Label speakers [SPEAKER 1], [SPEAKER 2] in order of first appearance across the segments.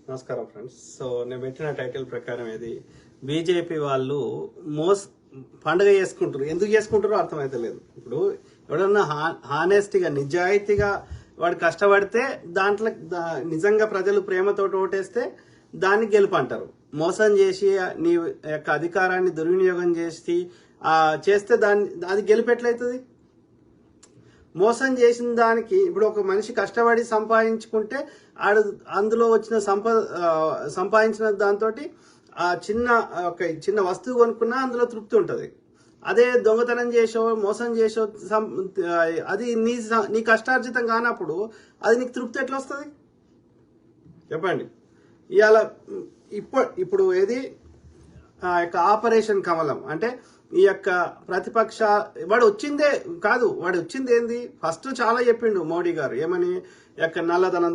[SPEAKER 1] నమస్కారం friends. So నేను పెట్టిన టైటిల్ ప్రకారం ఇది బీజేపీ వాళ్ళు పండుగ చేసుకుంటారు. ఎందుకు చేసుకుంటారో అర్థమైతే లేదు. ఇప్పుడు ఎవడన్నా హానెస్ట్గా నిజాయితీగా వాడు కష్టపడితే దాంట్లో నిజంగా ప్రజలు ప్రేమతో ఓటేస్తే దాన్ని గెలుపు అంటారు. మోసం చేసి నీ యొక్క అధికారాన్ని దుర్వినియోగం చేస్తే అది గెలుపు ఎట్లయితుంది? మోసం చేసిన దానికి ఇప్పుడు ఒక మనిషి కష్టపడి సంపాదించుకుంటే అందులో వచ్చిన సంపాదించిన దాంతో ఆ చిన్న వస్తువు కొనుక్కున్నా అందులో తృప్తి ఉంటుంది. అదే దొంగతనం చేసో మోసం చేసో అది నీ కష్టార్జితం కానప్పుడు అది నీకు తృప్తి ఎట్లా వస్తుంది చెప్పండి. ఇవాళ ఇప్పుడు ఏది యొక్క ఆపరేషన్ కమలం అంటే ఈ యొక్క ప్రతిపక్ష వాడు వచ్చింది ఏంది? ఫస్ట్ చాలా చెప్పిండు మోడీ గారు ఏమని, యొక్క నల్లధనం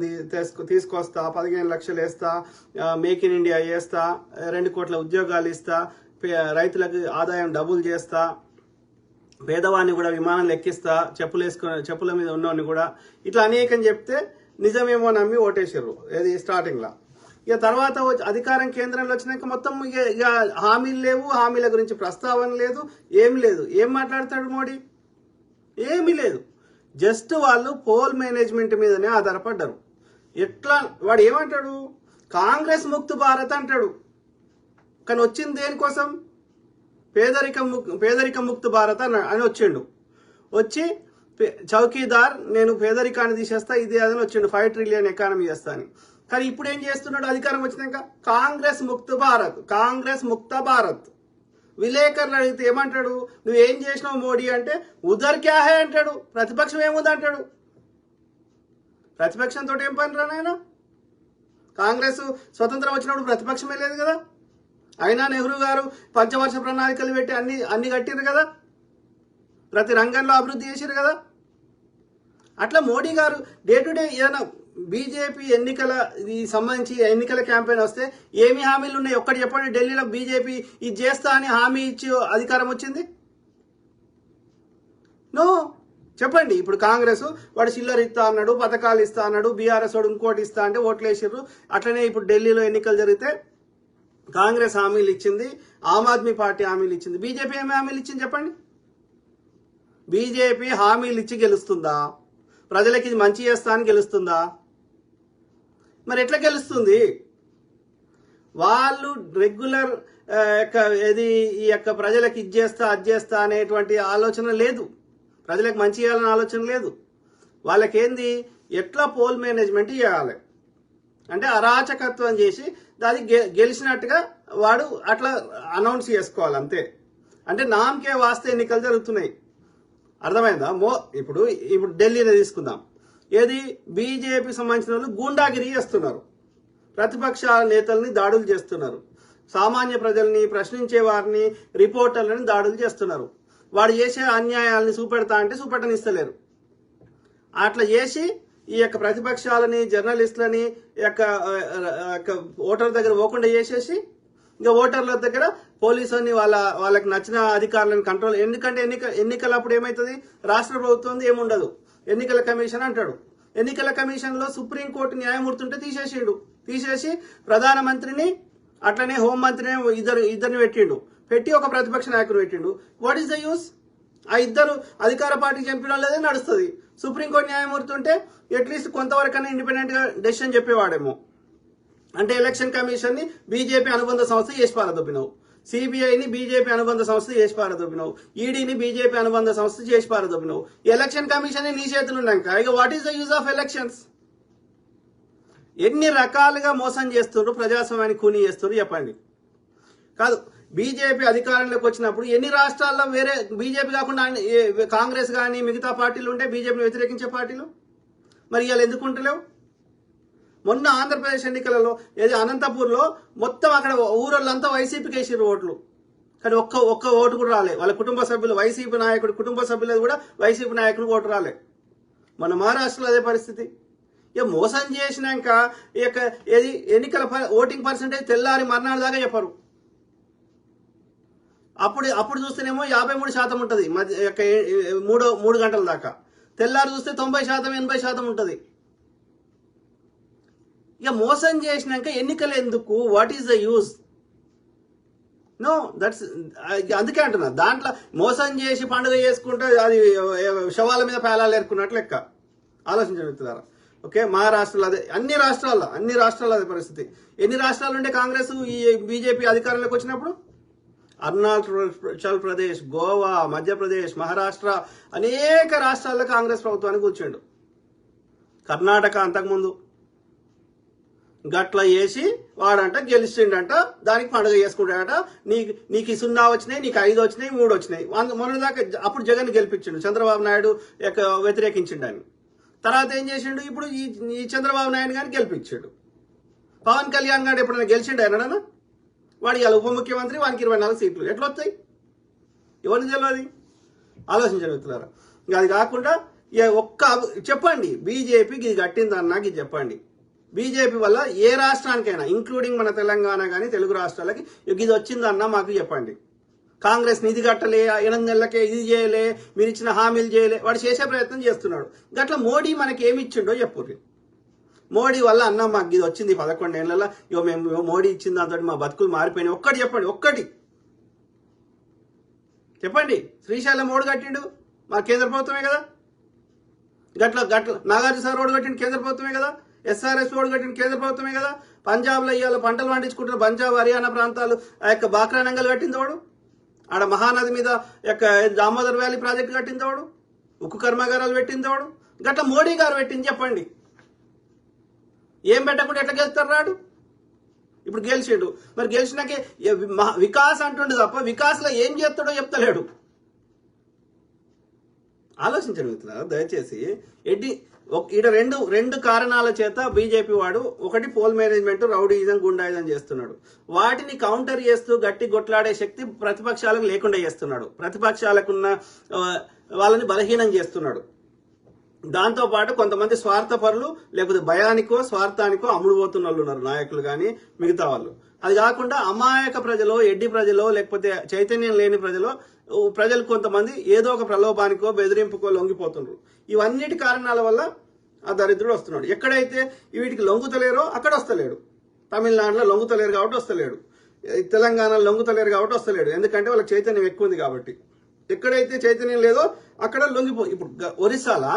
[SPEAKER 1] తీసుకొస్తా, 15 లక్షలు వేస్తా, మేక్ ఇన్ ఇండియా చేస్తా, 2 కోట్ల ఉద్యోగాలు ఇస్తా, రైతులకు ఆదాయం డబుల్ చేస్తా, పేదవాడిని కూడా విమానాలు ఎక్కిస్తా, చెప్పుల మీద ఉన్నవాడిని కూడా, ఇట్లా అనేకం చెప్తే నిజమేమో నమ్మి ఓటేసారు ఏది స్టార్టింగ్ లా. ఇక తర్వాత అధికారం కేంద్రంలో వచ్చినాక మొత్తం ఇక హామీలు లేవు, హామీల గురించి ప్రస్తావన లేదు, ఏమి లేదు. ఏం మాట్లాడతాడు మోడీ? ఏమీ లేదు. జస్ట్ వాళ్ళు పోల్ మేనేజ్మెంట్ మీదనే ఆధారపడ్డారు. ఎట్లా వాడు ఏమంటాడు? కాంగ్రెస్ ముక్త భారత్ అంటాడు. కానీ వచ్చింది దేనికోసం? పేదరిక ముక్త భారత్ అని వచ్చిండు. వచ్చి చౌకీదార్ నేను పేదరికాన్ని తీసేస్తా, ఇది అదని వచ్చిండు, 5 ట్రిలియన్ ఎకానమీ చేస్తా అని. కానీ ఇప్పుడు ఏం చేస్తున్నాడు? అధికారం వచ్చినాక కాంగ్రెస్ ముక్త భారత్. విలేకరులు అడిగితే ఏమంటాడు? నువ్వేం చేసినావు మోడీ అంటే ఉదర్ క్యా హై అంటాడు. ప్రతిపక్షం ఏముంది అంటాడు. ప్రతిపక్షంతో ఏం పని రా నాయన? కాంగ్రెస్ స్వతంత్రం వచ్చినప్పుడు ప్రతిపక్షమే లేదు కదా. అయినా నెహ్రూ గారు పంచవర్ష ప్రణాళికలు పెట్టి అన్ని కట్టిరు కదా, ప్రతి రంగంలో అభివృద్ధి చేసిరు కదా. అట్లా మోడీ గారు డే టు డే ఏదైనా బీజేపీ సంబంధించి ఎన్నికల క్యాంపెయిన్ వస్తే ఏమి హామీలు ఉన్నాయి ఒక్కటి చెప్పండి. ఢిల్లీలో బీజేపీ ఇది చేస్తా అని హామీ ఇచ్చి అధికారం వచ్చింది? నో, చెప్పండి. ఇప్పుడు కాంగ్రెస్ వాడు చిల్లర ఇస్తా అన్నాడు, పథకాలు ఇస్తా అన్నాడు, బీఆర్ఎస్ వాడు ఇంకోటి ఇస్తా అంటే ఓట్లు వేసారు. అట్లనే ఇప్పుడు ఢిల్లీలో ఎన్నికలు జరిగితే కాంగ్రెస్ హామీలు ఇచ్చింది, ఆమ్ ఆద్మీ పార్టీ హామీలు ఇచ్చింది. బీజేపీ ఏమి హామీలు ఇచ్చింది చెప్పండి? బీజేపీ హామీలు ఇచ్చి గెలుస్తుందా? ప్రజలకి ఇది మంచి చేస్తా అని గెలుస్తుందా? మరి ఎట్లా గెలుస్తుంది? వాళ్ళు రెగ్యులర్ ఈ యొక్క ప్రజలకు ఇది చేస్తా అది చేస్తా అనేటువంటి ఆలోచన లేదు, ప్రజలకు మంచి చేయాలనే ఆలోచన లేదు. వాళ్ళకేంది ఎట్లా పోల్ మేనేజ్మెంట్ చేయాలి అంటే అరాచకత్వం చేసి అది గెలిచినట్టుగా వాడు అట్లా అనౌన్స్ చేసుకోవాలి అంతే. అంటే నామకే వాస్తే ఎన్నికలు జరుగుతున్నాయి. అర్థమైందా? ఇప్పుడు ఢిల్లీని తీసుకుందాం. ఏది బీజేపీ సంబంధించిన వాళ్ళు గూండాగిరి చేస్తున్నారు, ప్రతిపక్ష నేతల్ని దాడులు చేస్తున్నారు, సామాన్య ప్రజల్ని ప్రశ్నించే వారిని రిపోర్టర్లని దాడులు చేస్తున్నారు. వాడు చేసే అన్యాయాలని చూపెడతా అంటే చూపెట్టనిస్తలేరు. అట్లా చేసి ఈ యొక్క ప్రతిపక్షాలని జర్నలిస్టులని ఓటర్ దగ్గర పోకుండా చేసేసి ఇంకా ఓటర్ల దగ్గర పోలీసుని వాళ్ళకి నచ్చిన అధికారులను కంట్రోల్. ఎందుకంటే ఎన్నికల అప్పుడు ఏమవుతుంది? రాష్ట్ర ప్రభుత్వం ఏముండదు, ఎన్నికల కమిషన్ అంటాడు. ఎన్నికల కమిషన్లో సుప్రీంకోర్టు న్యాయమూర్తి ఉంటే తీసేసి ప్రధానమంత్రిని అట్లనే హోంమంత్రిని ఇద్దరిని పెట్టి ఒక ప్రతిపక్ష నాయకుడు పెట్టిండు. What is the use? ఆ ఇద్దరు అధికార పార్టీకి చంపిన వాళ్ళదే నడుస్తుంది. సుప్రీంకోర్టు న్యాయమూర్తి ఉంటే అట్లీస్ట్ కొంతవరకైనా ఇండిపెండెంట్ గా డెసిషన్ చెప్పేవాడేమో. అంటే ఎలక్షన్ కమిషన్ ని బీజేపీ అనుబంధ సంస్థ చేసి పారదొబ్బినావు, సిబిఐని బీజేపీ అనుబంధ సంస్థ చేసి పారదొబ్బినావు, ఈడీని బీజేపీ అనుబంధ సంస్థ చేసి పారదొబ్బినావు. ఎలక్షన్ కమిషన్ నీ చేతులు ఉన్నాక ఇక what is the use of elections? ఎన్ని రకాలుగా మోసం చేస్తున్నారు, ప్రజాస్వామ్యాన్ని కూని చేస్తున్నారు చెప్పండి. కాదు, బీజేపీ అధికారంలోకి వచ్చినప్పుడు ఎన్ని రాష్ట్రాల్లో వేరే బీజేపీ కాకుండా కాంగ్రెస్ కానీ మిగతా పార్టీలు ఉంటే బీజేపీని వ్యతిరేకించే పార్టీలు, మరి ఇవాళ ఎందుకు ఉంటలేవు? మొన్న ఆంధ్రప్రదేశ్ ఎన్నికలలో ఏది అనంతపూర్లో మొత్తం అక్కడ ఊరోళ్ళంతా వైసీపీకి వేసిర్రు ఓట్లు, కానీ ఒక్క ఓటు కూడా రాలే. వాళ్ళ కుటుంబ సభ్యులు వైసీపీ నాయకుడు కుటుంబ సభ్యులు కూడా వైసీపీ నాయకుడు ఓటు రాలే. మన మహారాష్ట్రలో అదే పరిస్థితి. ఇక మోసం చేసినాక ఏది ఎన్నికల ఓటింగ్ పర్సెంటేజ్ తెల్లారి మర్నాడు దాకా చెప్పరు. అప్పుడు చూస్తేనేమో 53% ఉంటుంది, 3 గంటల దాకా. తెల్లారు చూస్తే 90%, 80% ఉంటుంది. ఇక మోసం చేసినాక ఎన్నికలు ఎందుకు? What is the use? No, that's అందుకే అంటున్నా, దాంట్లో మోసం చేసి పండుగ చేసుకుంటే అది శవాల మీద పేలాలు ఏరుకున్నట్లు లెక్క. ఆలోచించగలుగుతున్నారా? ఓకే, మహారాష్ట్రలో అదే, అన్ని రాష్ట్రాల్లో అదే పరిస్థితి. ఎన్ని రాష్ట్రాలు ఉండే కాంగ్రెస్ ఈ బీజేపీ అధికారంలోకి వచ్చినప్పుడు? అరుణాచల్ ప్రదేశ్, గోవా, మధ్యప్రదేశ్, మహారాష్ట్ర, అనేక రాష్ట్రాల్లో కాంగ్రెస్ ప్రభుత్వానికి కూర్చోండు. కర్ణాటక అంతకుముందు గట్ల చేసి వాడంట గెలిచిండంట, దానికి పండుగ చేసుకుంటాడట. నీకు 0 వచ్చినాయి, నీకు 5 వచ్చినాయి, 3 వచ్చినాయి. మొన్నదాకా అప్పుడు జగన్ గెలిపించిండు, చంద్రబాబు నాయుడు వ్యతిరేకించిండు అని. తర్వాత ఏం చేసిండు? ఇప్పుడు ఈ చంద్రబాబు నాయుడు గారిని గెలిపించాడు. పవన్ కళ్యాణ్ గారు ఎప్పుడైనా గెలిచిండు ఆయన? వాడు ఇలా ఉప ముఖ్యమంత్రి, వానికి 24 సీట్లు ఎట్లా వస్తాయి? ఎవరికి తెలియదు? ఆలోచించగలుగుతున్నారా? ఇంకా అది కాకుండా చెప్పండి, బీజేపీకి ఇది కట్టిందన్నా ఇది చెప్పండి. బీజేపీ వల్ల ఏ రాష్ట్రానికైనా, ఇంక్లూడింగ్ మన తెలంగాణ కానీ తెలుగు రాష్ట్రాలకి ఇది వచ్చిందన్నా మాకు చెప్పండి. కాంగ్రెస్ నిధి కట్టలే, 8 నెలలకే ఇది చేయలే, మీరు ఇచ్చిన హామీలు చేయలే, వాడు చేసే ప్రయత్నం చేస్తున్నాడు. గట్ల మోడీ మనకి ఏమి ఇచ్చిండో చెప్పుర్రి. మోడీ వల్ల అన్న మాకు ఇది వచ్చింది 11 ఏళ్లలో, మేము మోడీ ఇచ్చిన దాంతో మా బతుకులు మారిపోయినాయి. ఒక్కటి చెప్పండి, ఒక్కటి చెప్పండి. శ్రీశైలం ఓడి కట్టిండు మా కేంద్ర ప్రభుత్వమే కదా. గట్ల నాగార్జున సార్ ఓడి కట్టిండు కేంద్ర ప్రభుత్వమే కదా. ఎస్ఆర్ఎస్ ఓడి కట్టిండు కేంద్ర ప్రభుత్వమే కదా. పంజాబ్లో ఇవాళ పంటలు పండించుకుంటున్న పంజాబ్, హర్యానా ప్రాంతాలు బాక్రా నంగల్ కట్టింది వాడు. ఆడ మహానది మీద దామోదర్ వ్యాలీ ప్రాజెక్టు కట్టింది వాడు. ఉక్కు కర్మాగారాలు పెట్టింది వాడు. గట్ల మోడీ గారు పెట్టింది చెప్పండి. ఏం పెట్టకుండా ఎట్లా గెలుస్తారు రాడు? ఇప్పుడు గెలిచిండు, మరి గెలిచినాకే వికాస్ అంటుండే తప్ప వికాస్లో ఏం చేస్తాడో చెప్తలేడు. ఆలోచించగలుగుతున్నారు దయచేసి. ఈడ రెండు కారణాల చేత బీజేపీ వాడు, ఒకటి పోల్ మేనేజ్మెంట్, రౌడీయిజం, గుండాయిజం చేస్తున్నాడు. వాటిని కౌంటర్ చేస్తూ గట్టి కొట్లాడే శక్తి ప్రతిపక్షాలకు లేకుండా చేస్తున్నాడు. ప్రతిపక్షాలకున్న వాళ్ళని బలహీనం చేస్తున్నాడు. దాంతోపాటు కొంతమంది స్వార్థపరులు, లేకపోతే భయానికో స్వార్థానికో అమ్ముడుపోతున్న వాళ్ళు ఉన్నారు, నాయకులు కానీ మిగతా వాళ్ళు. అది కాకుండా అమాయక ప్రజలు, ఎడ్డి ప్రజలు, లేకపోతే చైతన్యం లేని ప్రజలు కొంతమంది ఏదో ఒక ప్రలోభానికో బెదిరింపుకో లొంగిపోతున్నారు. ఇవన్నిటి కారణాల వల్ల ఆ దరిద్రుడు వస్తున్నాడు. ఎక్కడైతే వీటికి లొంగుతలేరో అక్కడ వస్తలేడు. తమిళనాడులో లొంగుతలేరు కాబట్టి వస్తలేడు, తెలంగాణలో లొంగుతలేరు కాబట్టి వస్తలేడు. ఎందుకంటే వాళ్ళకి చైతన్యం ఎక్కువ ఉంది కాబట్టి. ఎక్కడైతే చైతన్యం లేదో అక్కడ ఇప్పుడు ఒరిస్సాలో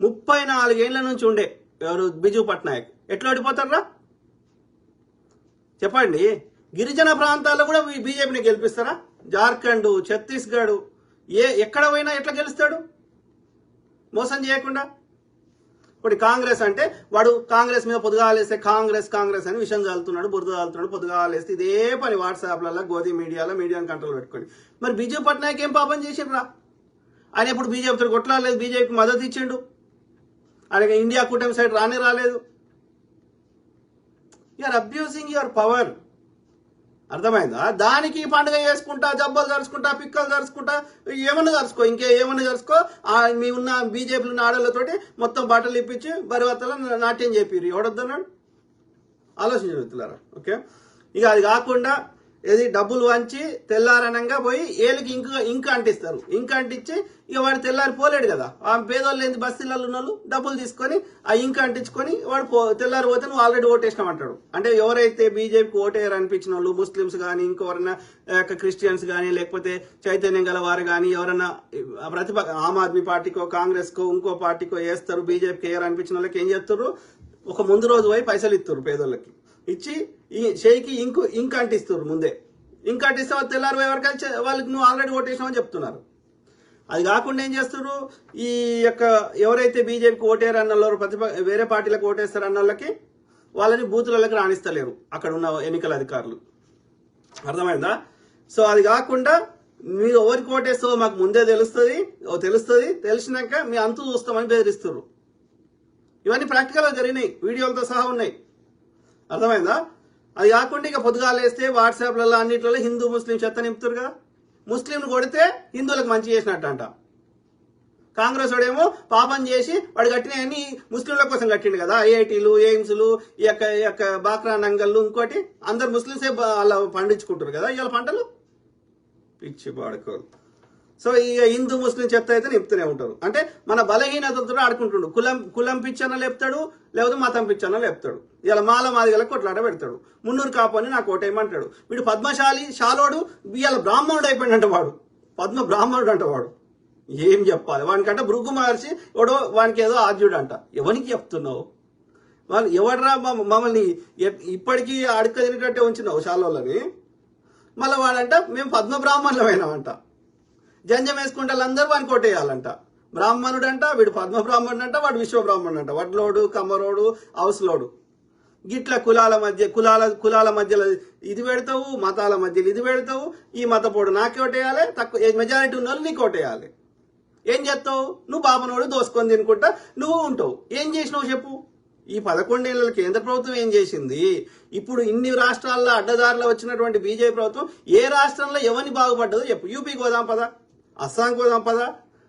[SPEAKER 1] 34 ఏళ్ల నుంచి ఉండే ఎవరు బిజు పట్నాయక్ ఎట్లా ఓడిపోతారా చెప్పండి. గిరిజన ప్రాంతాల్లో కూడా బీజేపీని గెలిపిస్తారా? జార్ఖండ్, ఛత్తీస్గఢ్, ఎక్కడ పోయినా ఎట్లా గెలుస్తాడు మోసం చేయకుండా? ఇప్పుడు కాంగ్రెస్ అంటే వాడు కాంగ్రెస్ మీద పొద్దుగాలేస్తే కాంగ్రెస్ అని విషయం చల్లుతున్నాడు, బురద చల్లుతున్నాడు. పొద్దుగాలేస్తే ఇదే పని వాట్సాప్లలో, గోధి మీడియాని కంట్రోల్ పెట్టుకొని. మరి బిజు పట్నాయక్ ఏం పాపం చేసిండ్రా? ఆయన ఇప్పుడు బీజేపీతో కొట్లాడలేదు, బీజేపీకి మద్దతు ఇచ్చిండు. ఆయన ఇండియా కూటమి సైడ్ రాలేదు. You're abusing your power. అర్థమైందా? దానికి పండుగ చేసుకుంటా, జబ్బలు జరుచుకుంటా, పిక్కలు జరుచుకుంటా, ఏమన్నా జరుచుకో, ఏమన్నా జరుచుకో. మీ ఉన్న బీజేపీలో ఉన్న ఆడలతోటి మొత్తం బట్టలు ఇప్పించి బరివత్తలో నాట్యం చేపిరు. ఎవడొద్దన్నాడు? ఆలోచించగలుగుతున్నారా? ఓకే, ఇక అది కాకుండా ఏది డబ్బులు వంచి తెల్లారనంగా పోయి ఏళ్ళకి ఇంక అంటిస్తారు. ఇంక అంటించి ఇక వాడు తెల్లారి పోలేడు కదా. ఆ పేదోళ్ళు ఏంది బస్తీలలో ఉన్న వాళ్ళు డబ్బులు తీసుకొని ఆ ఇంక అంటించుకొని వాడు తెల్లారి పోతే నువ్వు ఆల్రెడీ ఓటేసినావు అంటాడు. అంటే ఎవరైతే బీజేపీకి ఓటేయారు అనిపించిన వాళ్ళు, ముస్లిమ్స్ కానీ, ఇంకెవరన్నా క్రిస్టియన్స్ కానీ, లేకపోతే చైతన్యం గల వారు కానీ, ఎవరన్నా ఆమ్ ఆద్మీ పార్టీకో, కాంగ్రెస్కో, ఇంకో పార్టీకో వేస్తారు, బీజేపీకి వేయారు అనిపించిన వాళ్ళకి ఏం చేస్తారు? ఒక ముందు రోజు పోయి పైసలు ఇస్తారు పేదోళ్ళకి. ఇచ్చి ఈ షేకి ఇంక అంటిస్తారు. ముందే ఇంక అంటిస్తే వాళ్ళు తెల్లారు ఎవరికి వాళ్ళకి నువ్వు ఆల్రెడీ ఓటేసినావని చెప్తున్నారు. అది కాకుండా ఏం చేస్తారు? ఈ ఎవరైతే బీజేపీకి ఓటేరు అన్న వాళ్ళు వేరే పార్టీలకు ఓటేస్తారు అన్న వాళ్ళకి వాళ్ళని బూతులకి రాణిస్తలేరు అక్కడ ఉన్న ఎన్నికల అధికారులు. అర్థమైందా? సో అది కాకుండా మీరు ఎవరికి ఓటేస్తావో మాకు ముందే తెలుస్తుంది, తెలిసినాక మీ అంతు చూస్తామని బెదిరిస్తారు. ఇవన్నీ ప్రాక్టికల్గా జరిగినాయి, వీడియోలతో సహా ఉన్నాయి. అర్థమైందా? అది కాకుండా ఇక పొద్దుగాలేస్తే వాట్సాప్లలో అన్నిట్లలో హిందూ ముస్లిం చెత్త నింపుతారు కదా. ముస్లింలు కొడితే హిందువులకు మంచి చేసినట్టు అంట. కాంగ్రెస్ వాడేమో పాపం చేసి వాడు కట్టినవన్నీ ముస్లింల కోసం కట్టిండు కదా. ఐఐటీలు, ఎయిమ్స్లు, ఈ యొక్క బాక్రా నంగళ్ళు, ఇంకోటి అందరు ముస్లింసే అలా పండించుకుంటారు కదా ఇవాళ పంటలు. పిచ్చి పాడుకోరు. సో ఈ హిందూ ముస్లిం చెత్త అయితే నింపుతూనే ఉంటారు. అంటే మన బలహీనతతో ఆడుకుంటుండు. కులం పిచ్చన్న లేపుతాడు, లేకపోతే మతం పిచ్చన్న లేపుతాడు. ఇలా మాల మాదిగల కొట్లాట పెడతాడు. మున్నూరు కాపని నాకు ఓటేయమంటాడు. వీడు పద్మశాలి షాలోడు ఇవాళ బ్రాహ్మణుడు అయిపోయిందంట. వాడు పద్మ బ్రాహ్మణుడు అంట. వాడు ఏం చెప్పాలి? వానికంట భృగు మహర్షి ఎవడో వానికి ఏదో ఆద్యుడు అంట. ఎవరికి చెప్తున్నావు? వాళ్ళు ఎవడరా మమ్మల్ని ఇప్పటికీ అడుక్క తిరిగినట్టే ఉంచినావు షాలోళ్ళని. మళ్ళీ వాడంట మేము పద్మ బ్రాహ్మణులమైనామంట. జంజం వేసుకుంటే వాళ్ళందరూ వానికి కొట్టేయాలంట. బ్రాహ్మణుడు అంట, వీడు పద్మ బ్రాహ్మణుడు అంట, వాడు విశ్వ బ్రాహ్మణుడు అంట. వడ్లోడు, కమ్మరోడు, హౌస్లోడు. గిట్ల కులాల మధ్యలో ఇది పెడతావు, మతాల మధ్యలో ఇది పెడతావు. ఈ మతపోడు నాకే కొట్టేయాలి, తక్కువ మెజారిటీ ఉన్న వాళ్ళు నీకు కొట్టేయాలి. ఏం చేస్తావు? నువ్వు బాబనోడు దోసుకొని తినుకుంటా నువ్వు ఉంటావు. ఏం చేసినావు చెప్పు? ఈ 11 ఏళ్ళ కేంద్ర ప్రభుత్వం ఏం చేసింది? ఇప్పుడు ఇన్ని రాష్ట్రాల్లో అడ్డదారిలో వచ్చినటువంటి బీజేపీ ప్రభుత్వం ఏ రాష్ట్రంలో ఎవరిని బాగుపడ్డదో చెప్పు. యూపీకి పోదాం పదా, అస్సాంకి పోదాం పదా,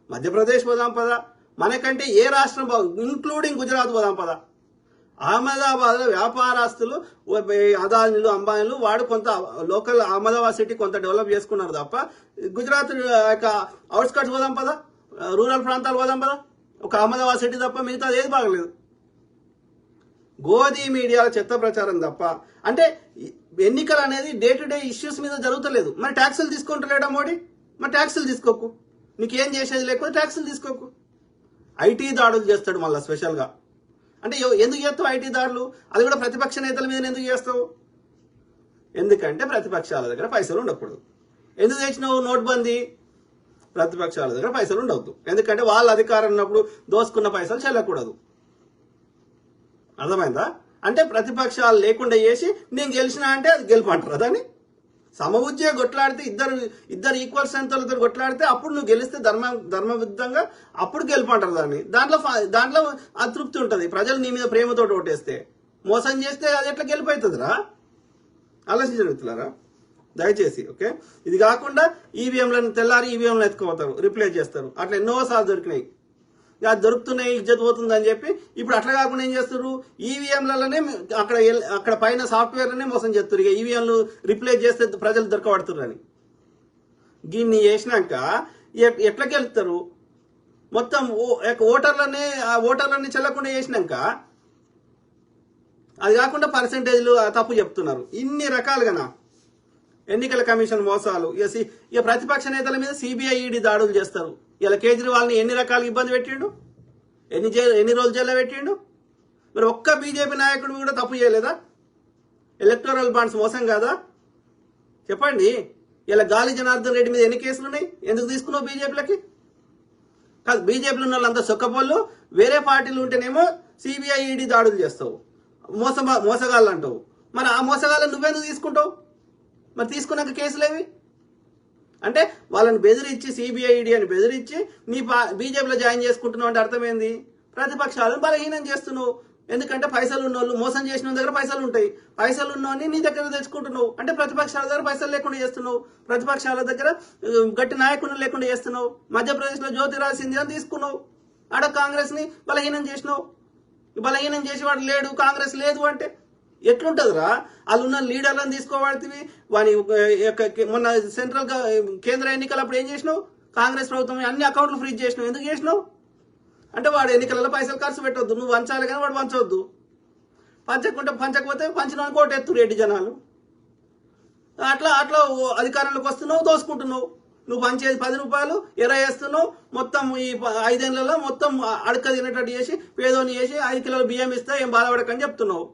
[SPEAKER 1] మధ్యప్రదేశ్ పోదాం పదా, మనకంటే ఏ రాష్ట్రం ఇంక్లూడింగ్ గుజరాత్ పోదాం పదా. అహ్మదాబాద్లో వ్యాపారస్తులు అదానీలు అంబానీలు వాడు కొంత లోకల్ అహ్మదాబాద్ సిటీ కొంత డెవలప్ చేసుకున్నారు తప్ప గుజరాత్ అవుట్స్కట్స్ పోదాం పదా, రూరల్ ప్రాంతాలు పోదాం పదా. ఒక అహ్మదాబాద్ సిటీ తప్ప మిగతా ఏది బాగలేదు. గోధీ మీడియాల చెత్త ప్రచారం తప్ప. అంటే ఎన్నికలు అనేది డే టు డే ఇష్యూస్ మీద జరుగుతలేదు. మరి ట్యాక్సులు తీసుకుంటలేడా మోడీ? మరి ట్యాక్సులు తీసుకోకు. నీకేం చేసేది లేకపోతే ట్యాక్సులు తీసుకోకు. ఐటీ దాడులు చేస్తాడు మళ్ళీ స్పెషల్గా. అంటే ఎందుకు చేస్తావు ఐటీ దాడులు? అది కూడా ప్రతిపక్ష నేతల మీద ఎందుకు చేస్తావు? ఎందుకంటే ప్రతిపక్షాల దగ్గర పైసలు ఉండకూడదు. ఎందుకు తెచ్చినావు నోట్బందీ? ప్రతిపక్షాల దగ్గర పైసలు ఉండవద్దు. ఎందుకంటే వాళ్ళ అధికారం ఉన్నప్పుడు దోసుకున్న పైసలు చెల్లకూడదు. అర్థమైందా? అంటే ప్రతిపక్షాలు లేకుండా చేసి నేను గెలిచినా అంటే అది గెలుపంటారు. దాన్ని సమబుజ్జిగా కొట్లాడితే ఇద్దరు ఈక్వల్ స్ట్రెంగ్త్లతో కొట్లాడితే అప్పుడు నువ్వు గెలిస్తే ధర్మబద్ధంగా అప్పుడు గెలుపంటారు. దాంట్లో అతృప్తి ఉంటుంది. ప్రజలు నీ మీద ప్రేమతో ఓటేస్తే. మోసం చేస్తే అది ఎట్లా గెలుపవుతుందిరా? ఆలోచించగలుగుతున్నారా? దయచేసి. ఓకే, ఇది కాకుండా ఈవీఎంలను తెల్లారి ఈవీఎంలు ఎత్తుకుపోతారు, రిప్లేస్ చేస్తారు. అట్లా ఎన్నోసార్లు దొరికినాయి. అది దొరుకుతున్నాయి, ఇజ్జత్ పోతుందని చెప్పి ఇప్పుడు అట్లా కాకుండా ఏం చేస్తారు? ఈవీఎంలలోనే అక్కడ పైన సాఫ్ట్వేర్లనే మోసం చేస్తారు. ఇక ఈవీఎంలు రిప్లేస్ చేస్తే ప్రజలు దొరకబడుతున్నారు అని. దీన్ని చేసినాక ఎట్లా గెలుస్తారు? మొత్తం ఓటర్లన్నీ చెల్లకుండా చేసినాక అది కాకుండా పర్సెంటేజ్లు తప్పు చెప్తున్నారు. ఇన్ని రకాలుగానా ఎన్నికల కమిషన్ మోసాలు. ఇక ప్రతిపక్ష నేతల మీద సిబిఐ ఈడీ దాడులు చేస్తారు. ఇలా కేజ్రీవాల్ని ఎన్ని రకాలుగా ఇబ్బంది పెట్టిండు, ఎన్ని రోజులు జైల్లో పెట్టిండు. మరి ఒక్క బీజేపీ నాయకుడు కూడా తప్పు చేయలేదా? ఎలక్టోరల్ బాండ్స్ మోసం కాదా? చెప్పండి. ఇలా గాలి జనార్దన్ రెడ్డి మీద ఎన్ని కేసులు ఉన్నాయి? ఎందుకు తీసుకున్నావు బీజేపీలకి? కాదు, బీజేపీలో ఉన్న వాళ్ళంతా సొక్కపోళ్ళు. వేరే పార్టీలు ఉంటేనేమో సిబిఐ ఈడీ దాడులు చేస్తావు, మోసగాళ్ళు అంటావు. మరి ఆ మోసగాళ్ళని నువ్వెందుకు తీసుకుంటావు? మరి తీసుకున్నాక కేసులేవి? అంటే వాళ్ళని బెదిరించి సిబిఐ ఈడీ అని బెదిరించి నీ బీజేపీలో జాయిన్ చేసుకుంటున్నావు అంటే అర్థమైంది? ప్రతిపక్షాలను బలహీనం చేస్తున్నావు. ఎందుకంటే పైసలు ఉన్నోళ్ళు, మోసం చేసిన దగ్గర పైసలు ఉంటాయి. పైసలు ఉన్నోని నీ దగ్గర తెచ్చుకుంటున్నావు. అంటే ప్రతిపక్షాల దగ్గర పైసలు లేకుండా చేస్తున్నావు. ప్రతిపక్షాల దగ్గర గట్టి నాయకులను లేకుండా చేస్తున్నావు. మధ్యప్రదేశ్లో జ్యోతిరాజ్ సింధియాని తీసుకున్నావు. ఆడ కాంగ్రెస్ ని బలహీనం చేసినావు. బలహీనం చేసేవాడు లేడు, కాంగ్రెస్ లేదు అంటే ఎట్లుంటదిరా? వాళ్ళు ఉన్న లీడర్లను తీసుకోబడుతుంది. వాని మొన్న సెంట్రల్ కేంద్ర ఎన్నికలు అప్పుడు ఏం చేసినావు? కాంగ్రెస్ ప్రభుత్వం అన్ని అకౌంట్లు ఫ్రీజ్ చేసినావు. ఎందుకు చేసినావు? అంటే వాడు ఎన్నికలలో పైసలు ఖర్చు పెట్టవద్దు, నువ్వు పంచాలి కానీ వాడు పంచవద్దు. పంచకపోతే పంచిన కోటెత్తు రెడ్డి జనాలు. అట్లా అధికారంలోకి వస్తున్నావు, దోసుకుంటున్నావు. నువ్వు పంచేది 10 రూపాయలు ఎరవేస్తున్నావు. మొత్తం ఈ 5 ఏళ్లలో మొత్తం అడక తినేటట్టు చేసి పేదోని చేసి 5 కిలోల బియ్యం ఇస్తే ఏం బాధపడకని చెప్తున్నావు.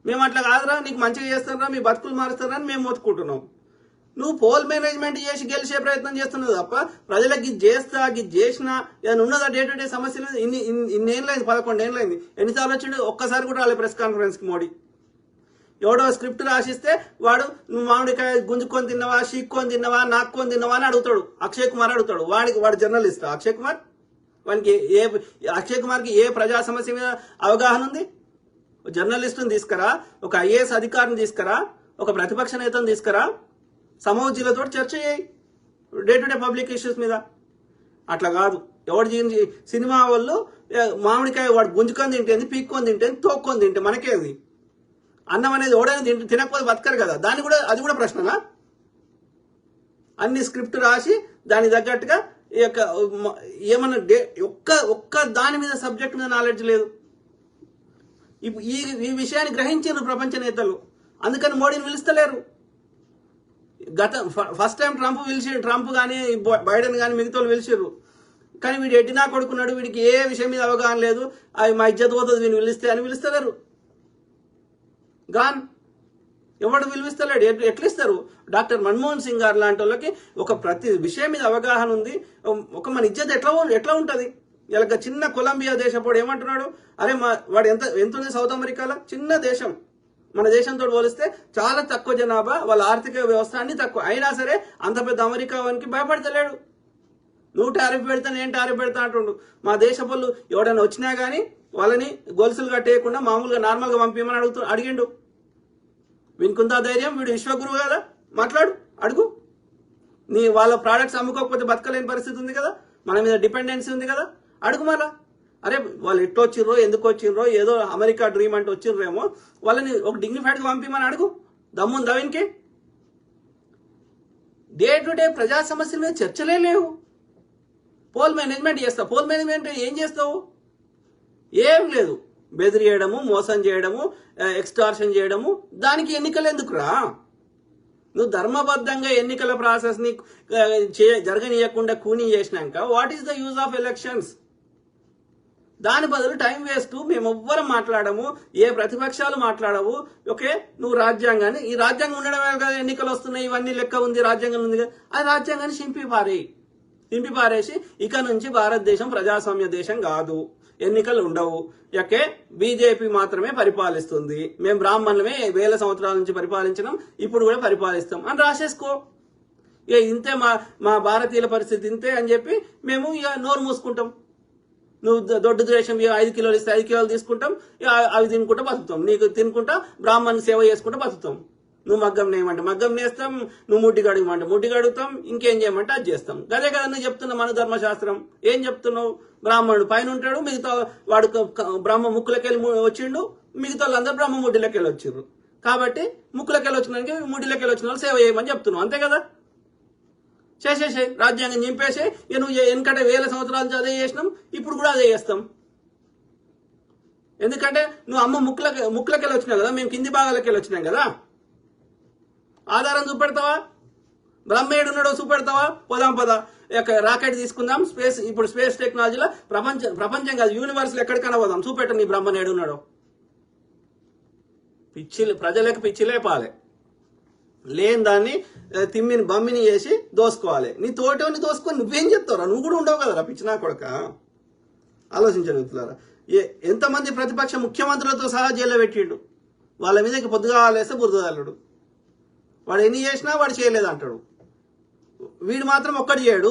[SPEAKER 1] మేము అట్లా కాదురా, నీకు మంచిగా చేస్తారా, మీ బతుకులు మారుస్తారా అని మేము మొత్తుకుంటున్నాం. నువ్వు పోల్ మేనేజ్మెంట్ చేసి గెలిచే ప్రయత్నం చేస్తున్నావు తప్ప ప్రజలకు ఇది చేసినా ఏమైనా ఉన్నదా? డే టు డే సమస్యలు ఇన్నేళ్ళైంది, 11 ఏళ్ళైంది. ఎన్నిసార్లు వచ్చిండు? ఒక్కసారి కూడా రాలే ప్రెస్ కాన్ఫరెన్స్కి మోడీ. ఎవడో స్క్రిప్ట్ రాసిస్తే వాడు నువ్వు మామిడికాయ గుంజుకొని తిన్నావా, షీక్కొని తిన్నావా, నాక్కొని తిన్నావా అని అడుగుతాడు. అక్షయ్ కుమార్ అడుగుతాడు. వాడు జర్నలిస్ట్ అక్షయ్ కుమార్. వానికి అక్షయ్ కుమార్కి ఏ ప్రజా సమస్య మీద అవగాహన ఉంది? జర్నలిస్టుని తీసుకురా, ఒక ఐఏఎస్ అధికారిని తీసుకురా, ఒక ప్రతిపక్ష నేతను తీసుకురా, సమూహజీలతో చర్చ చేయి day to day public issues మీద. అట్లా కాదు. సినిమా వాళ్ళు మామిడికాయ వాడు గుంజుకొని తింటేంది, పీక్కొని తింటేంది, తోక్కొని తింటే మనకేది? అన్నం అనేది ఎవడైనా తినకపోతే బతకరు కదా. అది కూడా ప్రశ్ననా? అన్ని స్క్రిప్ట్ రాసి దాని తగ్గట్టుగా ఈ యొక్క ఏమన్నా ఒక్క దాని మీద సబ్జెక్ట్ మీద నాలెడ్జ్ లేదు. ఈ విషయాన్ని గ్రహించారు ప్రపంచ నేతలు, అందుకని మోడీని పిలుస్తలేరు. ఫస్ట్ టైం ట్రంప్ కానీ బైడెన్ కానీ మిగతా వాళ్ళు పిలిచారు, కానీ వీడు ఎడ్డినా కొడుకున్నాడు, వీడికి ఏ విషయం మీద అవగాహన లేదు, అవి మా ఇజ్జత్ పోతుంది వీడిని పిలిస్తే అని పిలుస్తలేరు. గాన్ ఎవడు పిలిపిస్తలేడు, ఎట్లా ఇస్తారు? డాక్టర్ మన్మోహన్ సింగ్ గారు లాంటి వాళ్ళకి ఒక ప్రతి విషయం మీద అవగాహన ఉంది. ఒక మన ఇజ్జత్ ఎట్లా ఉంటుంది? ఇలా చిన్న కొలంబియా దేశపోడు ఏమంటున్నాడు, అరే వాడు ఎంత ఉంది సౌత్ అమెరికాలో, చిన్న దేశం, మన దేశంతో పోలిస్తే చాలా తక్కువ జనాభా, వాళ్ళ ఆర్థిక వ్యవస్థ అన్ని తక్కువ, అయినా సరే అంత పెద్ద అమెరికా వానికి భయపడతలేడు. నువ్వు టారిఫ్ పెడతా నేను టారిఫ్ పెడతా అంటుండు. మా దేశ పళ్ళు ఎవడైనా వచ్చినా గానీ వాళ్ళని గొలుసులు కట్టేయకుండా మామూలుగా నార్మల్గా పంపించమని అడిగిండు. వీనికుందా ధైర్యం? వీడు విశ్వగురువు కదా, మాట్లాడు, అడుగు. వాళ్ళ ప్రోడక్ట్స్ అమ్ముకోకపోతే బతకలేని పరిస్థితి ఉంది కదా, మన మీద డిపెండెన్సీ ఉంది కదా, అడుగు మళ్ళా. అరే వాళ్ళు ఎట్లా వచ్చిర్రో, ఎందుకు వచ్చిర్రో, ఏదో అమెరికా డ్రీమ్ అంటే వచ్చిర్రేమో, వాళ్ళని ఒక డిగ్నిఫైడ్గా పంపించమని అడుగు. దమ్ముందా వీనికి? డే టు డే ప్రజా సమస్యల మీద చర్చలే లేవు. పోల్ మేనేజ్మెంట్ చేస్తావు, పోల్ మేనేజ్మెంట్ ఏం చేస్తావు? ఏం లేదు. బెదిరియడము, మోసం చేయడము, ఎక్స్టార్షన్ చేయడము, దానికి ఎన్నికలు ఎందుకురా? నువ్వు ధర్మబద్ధంగా ఎన్నికల ప్రాసెస్ ని జరగనీయకుండా కూనీ చేసినాక what is the use of elections? దాని బదులు టైం వేస్ట్. మేమెవ్వరం మాట్లాడము, ఏ ప్రతిపక్షాలు మాట్లాడవు. ఓకే, నువ్వు రాజ్యాంగాన్ని, ఈ రాజ్యాంగం ఉండడమే కదా ఎన్నికలు వస్తున్నాయి, ఇవన్నీ లెక్క ఉంది, రాజ్యాంగం ఉంది కదా, ఆ రాజ్యాంగాన్ని చింపి పారేసి ఇక నుంచి భారతదేశం ప్రజాస్వామ్య దేశం కాదు, ఎన్నికలు ఉండవు, ఓకే, బీజేపీ మాత్రమే పరిపాలిస్తుంది, మేము బ్రాహ్మణులమే 1000 సంవత్సరాల నుంచి పరిపాలించినాం, ఇప్పుడు కూడా పరిపాలిస్తాం అని రాసేసుకో. ఇక ఇంతే మా భారతీయుల పరిస్థితి ఇంతే అని చెప్పి మేము ఇక నోరు మూసుకుంటాం. నువ్వు దొడ్డు ద్వేషం 5 కిలోలు ఇస్తే 5 కిలోలు తీసుకుంటాం, అవి తినుకుంటా బతుకుతాం, నీకు తినుకుంటా బ్రాహ్మణ్ సేవ చేసుకుంటా బతుకుతాం. నువ్వు మగ్గం నేయమంటే మగ్గం నేస్తాం, నువ్వు ముడ్డి గడుగుమంటే ముడ్డి గడుగుతాం, ఇంకేం చేయమంటే అది చేస్తాం. గదే కదా నువ్వు చెప్తున్నా మన ధర్మశాస్త్రం. ఏం చెప్తున్నావు? బ్రాహ్మణుడు పైన ఉంటాడు, మిగతా వాడు బ్రహ్మ ముక్కులకెళ్ళి వచ్చిండు, మిగతా వాళ్ళందరూ బ్రహ్మ ముడ్డిలకెళ్ళి వచ్చిర్రు. కాబట్టి ముక్కులకెళ్ళి వచ్చినానికి ముడ్డిలకెళ్ళి వచ్చిన వాళ్ళు సేవ చేయమని చెప్తున్నావు, అంతే కదా? చేసేసే, రాజ్యాంగం చింపేసే. నువ్వు ఎందుకంటే 1000 సంవత్సరాల నుంచి అదే చేసినాం, ఇప్పుడు కూడా అదే చేస్తాం. ఎందుకంటే నువ్వు అమ్మ ముక్కులకెళ్ళి వచ్చినావు కదా, మేము కింది భాగాలకి వెళ్ళి వచ్చినాం కదా. ఆధారం చూపెడతావా? బ్రహ్మేడు ఉన్నాడో చూపెడతావా? పోదాం పద, రాకెట్ తీసుకుందాం, ఇప్పుడు స్పేస్ టెక్నాలజీలో ప్రపంచం కాదు యూనివర్స్ ఎక్కడికైనా పోదాం, చూపెట్ట నీ బ్రహ్మనేడు ఉన్నాడో. ప్రజలకు పిచ్చిలే పాలే, లేని దాన్ని తిమ్మిని బమ్మిని చేసి దోసుకోవాలి. నీ తోటని దోసుకొని నువ్వేం చెప్తావురా? నువ్వు కూడా ఉండవు కదరా పిచ్చినా కొడక. ఆలోచించండి మిత్రులారా. ఎంతమంది ప్రతిపక్ష ముఖ్యమంత్రులతో సహా జైల్లో పెట్టిండు. వాళ్ళ మీద పొద్దుగా వేస్తే బురదల్లుడు. వాడు ఎన్ని చేసినా వాడు చేయలేదు అంటాడు. వీడు మాత్రం ఒక్కటి చేయడు.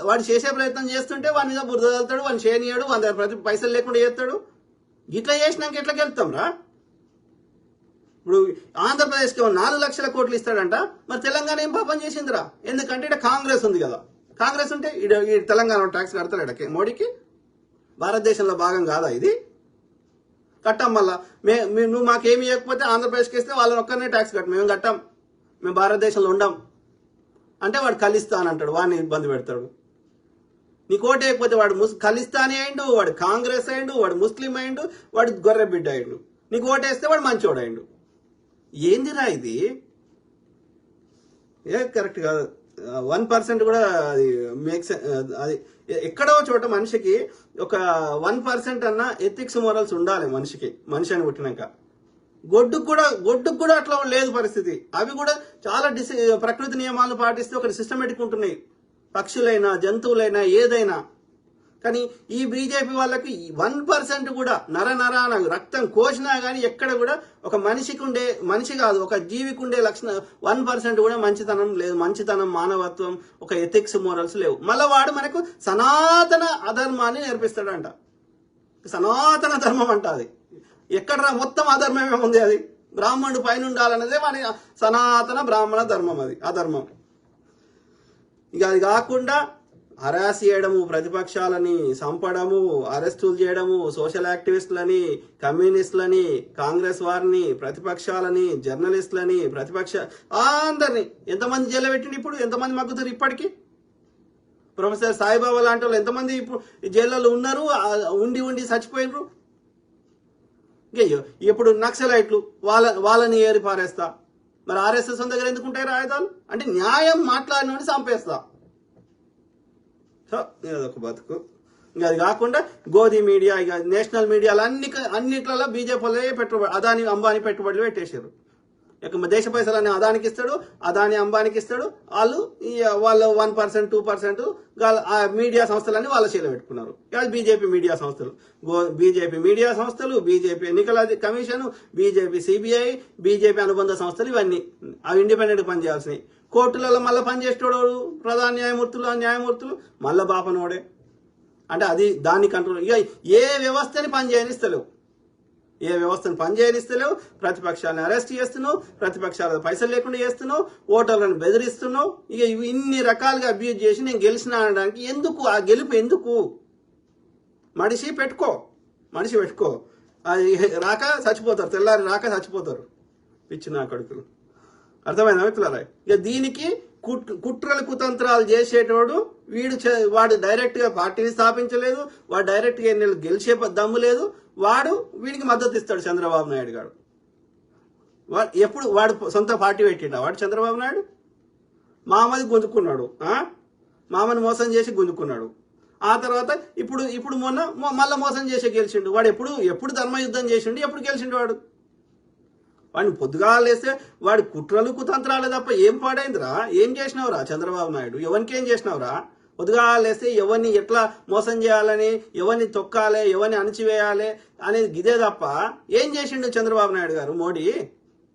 [SPEAKER 1] వాడు చేసే ప్రయత్నం చేస్తుంటే వాడి మీద బురద వెళ్తాడు, వాడిని చేయనియాడు, వాడి పైసలు లేకుండా చేస్తాడు. ఇట్లా చేసినాక ఎట్లా గెలుస్తాం రా? ఇప్పుడు ఆంధ్రప్రదేశ్కి 4 లక్షల కోట్లు ఇస్తాడంట, మరి తెలంగాణ ఏం పాపం చేసిందిరా? ఎందుకంటే ఇక్కడ కాంగ్రెస్ ఉంది కదా. కాంగ్రెస్ ఉంటే ఈ తెలంగాణ ట్యాక్స్ కడతాడు మోడీకి. భారతదేశంలో భాగం కాదా ఇది? కట్టాం. మళ్ళా నువ్వు మాకేమి ఇవ్వకపోతే ఆంధ్రప్రదేశ్కి ఇస్తే వాళ్ళని ఒక్కరినే ట్యాక్స్ కట్టాం, మేము కట్టాం, మేము భారతదేశంలో ఉండం అంటే వాడు ఖలిస్తాన్ అంటాడు, వాడిని ఇబ్బంది పెడతాడు. నీకు ఓటు వేయకపోతే వాడు ఖలిస్తానీ అయిండు, వాడు కాంగ్రెస్ అయిండు, వాడు ముస్లిం అయిండు, వాడు గొర్రె బిడ్డ అయిండు. నీకు ఓటు వేస్తే వాడు మంచోడు అయిండు. ఏందిరా ఇది? కరెక్ట్ కాదు. 1% కూడా అది మేక్స్, అది ఎక్కడో చోట మనిషికి ఒక 1% అన్న ఎథిక్స్ మోరల్స్ ఉండాలి మనిషి అని పుట్టినాక. గొడ్డుకు కూడా అట్లా లేదు పరిస్థితి. అవి కూడా చాలా ప్రకృతి నియమాలను పాటిస్తే ఒక సిస్టమేటిక్ ఉంటున్నాయి, పక్షులైనా జంతువులైనా ఏదైనా. కానీ ఈ బీజేపీ వాళ్ళకి 1% కూడా నర రక్తం కోసినా గానీ ఎక్కడ కూడా ఒక మనిషి కాదు ఒక జీవికి ఉండే లక్షణ 1% కూడా మంచితనం లేదు. మంచితనం, మానవత్వం, ఒక ఎథిక్స్ మోరల్స్ లేవు. మళ్ళీ వాడు మనకు సనాతన అధర్మాన్ని నేర్పిస్తాడంట. సనాతన ధర్మం అంట. అది ఎక్కడరా? మొత్తం అధర్మమే ఉంది. అది బ్రాహ్మణుడు పైన ఉండాలన్నదే వాడి సనాతన బ్రాహ్మణ ధర్మం. అది అధర్మం. ఇక అది కాకుండా హరాస్ చేయడము, ప్రతిపక్షాలని చంపడము, అరెస్టులు చేయడము, సోషల్ యాక్టివిస్టులని, కమ్యూనిస్టులని, కాంగ్రెస్ వారిని, ప్రతిపక్షాలని, జర్నలిస్టులని, అందరినీ ఎంతమంది జైలు పెట్టిండు? ఇప్పుడు ఎంతమంది మగ్గుతారు? ఇప్పటికీ ప్రొఫెసర్ సాయిబాబా లాంటి వాళ్ళు ఎంతమంది ఇప్పుడు జైళ్ళలో ఉన్నారు, ఉండి ఉండి చచ్చిపోయినరు. ఇప్పుడు నక్సలైట్లు వాళ్ళని ఏరి పారేస్తా. మరి ఆర్ఎస్ఎస్ దగ్గర ఎందుకు ఉంటాయి ఆయుధాలు? అంటే న్యాయం మాట్లాడినోని చంపేస్తా. సో ఇదొక బతుకు. ఇంకా అది కాకుండా గోధి మీడియా, ఇక నేషనల్ మీడియాలు అన్నిట్లలో బీజేపీ పెట్టుబడి, అదాని అంబానీ పెట్టుబడులు పెట్టేశారు. ఇక దేశ పైసలన్నీ అదానికి ఇస్తాడు, అదాని అంబానీకి ఇస్తాడు. వాళ్ళు 1%, 2% మీడియా సంస్థలన్నీ వాళ్ళ చేతిలో పెట్టుకున్నారు. అది బీజేపీ మీడియా సంస్థలు, బీజేపీ ఎన్నికల కమిషన్, బీజేపీ సిబిఐ, బీజేపీ అనుబంధ సంస్థలు, ఇవన్నీ అవి ఇండిపెండెంట్ పనిచేయాల్సినవి. కోర్టులలో మళ్ళీ పనిచేసేటోడు ప్రధాన న్యాయమూర్తులు మళ్ళా బాపనోడే. అంటే అది దాన్ని కంట్రోల్. ఇక ఏ వ్యవస్థని పనిచేయనిస్తలేవు, ప్రతిపక్షాలను అరెస్ట్ చేస్తున్నావు, ప్రతిపక్షాల పైసలు లేకుండా చేస్తున్నావు, ఓటర్లను బెదిరిస్తున్నావు. ఇక ఇన్ని రకాలుగా అబ్యూజ్ చేసి నేను గెలిచిన అనడానికి ఎందుకు? ఆ గెలుపు ఎందుకు? మనిషి పెట్టుకో. అది రాక చచ్చిపోతారు, తెల్లారి రాక చచ్చిపోతారు పిచ్చి నా కొడుకులు. అర్థమైందా మిత్రులారా? ఇక దీనికి కుట్రలు కుతంత్రాలు చేసేటోడు వాడు డైరెక్ట్ గా పార్టీని స్థాపించలేదు, వాడు డైరెక్ట్ గా ఎన్నికలు గెలిచే దమ్ము లేదు. వీడికి మద్దతు ఇస్తాడు చంద్రబాబు నాయుడు గారు. వాడు సొంత పార్టీ పెట్టిండా వాడు? చంద్రబాబు నాయుడు మామది గుంజుకున్నాడు, మామని మోసం చేసి గుంజుకున్నాడు. ఆ తర్వాత ఇప్పుడు మళ్ళా మోసం చేసి గెలిచిండు. వాడు ఎప్పుడు ధర్మయుద్ధం చేసిండు, ఎప్పుడు గెలిచిండు వాడిని పొద్దుగాలేస్తే వాడి కుట్రలు కుతంత్రాలే తప్ప ఏం పాడైందిరా? ఏం చేసినావురా చంద్రబాబు నాయుడు? ఎవరికి ఏం చేసినావురా? పొద్దుగాలేస్తే ఎవరిని ఎట్లా మోసం చేయాలని, ఎవరిని తొక్కాలి, ఎవరిని అణచివేయాలి అనేది గిదే తప్ప ఏం చేసిండు చంద్రబాబు నాయుడు గారు? మోడీ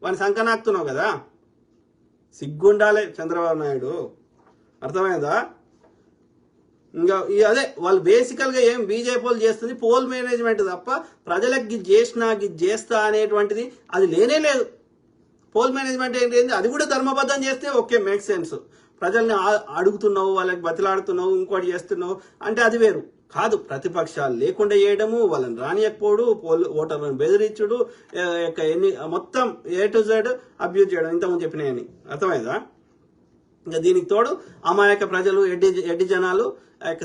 [SPEAKER 1] వాడిని సంకనాకుతున్నావు కదా, సిగ్గుండాలి చంద్రబాబు నాయుడు. అర్థమైందా? ఇంకా అదే వాళ్ళు బేసికల్ గా ఏం బీజేపీ వాళ్ళు చేస్తుంది పోల్ మేనేజ్మెంట్ తప్ప ప్రజలకు గిది చేస్తా అనేటువంటిది అది లేనే లేదు. పోల్ మేనేజ్మెంట్ ఏంటి? అది కూడా ధర్మబద్ధం చేస్తే ఓకే, మేక్ సెన్స్. ప్రజల్ని అడుగుతున్నావు, వాళ్ళకి బతిలాడుతున్నావు, ఇంకోటి చేస్తున్నావు అంటే అది వేరు కాదు. ప్రతిపక్షాలు లేకుండా చేయడము, వాళ్ళని రానియకపోవడు, ఓటర్లను బెదిరించుడు, మొత్తం A to Z అబ్యూజ్ చేయడం, ఇంతకుముందు చెప్పినాయని. అర్థమైందా? ఇంకా దీనికి తోడు అమాయక ప్రజలు, ఎడ్డి జనాలు,